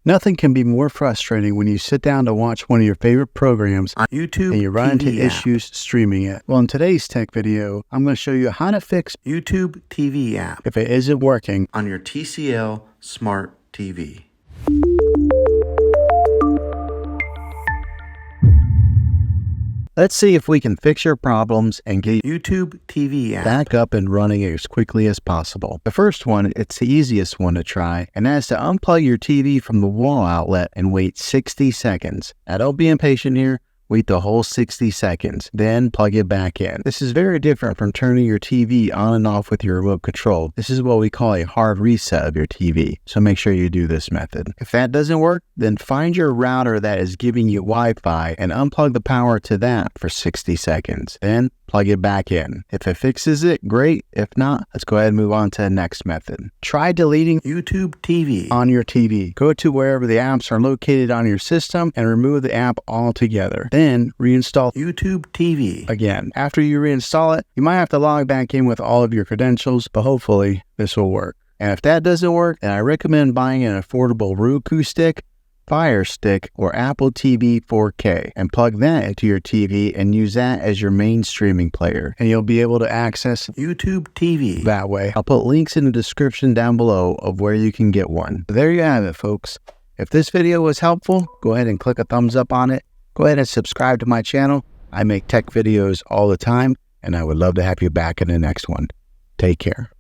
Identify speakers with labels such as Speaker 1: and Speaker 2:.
Speaker 1: Nothing can be more frustrating when you sit down to watch one of your favorite programs
Speaker 2: on YouTube
Speaker 1: and you run
Speaker 2: TV
Speaker 1: into issues streaming it. Well, in today's tech video, I'm going to show you how to fix
Speaker 2: YouTube TV app
Speaker 1: if it isn't working
Speaker 2: on your TCL Smart TV.
Speaker 1: Let's see if we can fix your problems and get
Speaker 2: YouTube TV app
Speaker 1: back up and running as quickly as possible. The first one, it's the easiest one to try, and that is to unplug your TV from the wall outlet and wait 60 seconds. Now don't be impatient here. Wait the whole 60 seconds, then plug it back in. This is very different from turning your TV on and off with your remote control. This is what we call a hard reset of your TV, so make sure you do this method. If that doesn't work, then find your router that is giving you Wi-Fi and unplug the power to that for 60 seconds. Then plug it back in. If it fixes it, great. If not, let's go ahead and move on to the next method. Try deleting
Speaker 2: YouTube TV
Speaker 1: on your TV. Go to wherever the apps are located on your system and remove the app altogether. Then reinstall
Speaker 2: YouTube TV
Speaker 1: again. After you reinstall it, you might have to log back in with all of your credentials, but hopefully this will work. And if that doesn't work, then I recommend buying an affordable Roku stick, Fire Stick, or Apple TV 4K and plug that into your TV and use that as your main streaming player, and you'll be able to access
Speaker 2: YouTube TV
Speaker 1: that way. I'll put links in the description down below of where you can get one. There you have it, folks. If this video was helpful, go ahead and click a thumbs up on it. Go ahead and subscribe to my channel. I make tech videos all the time, and I would love to have you back in the next one. Take care.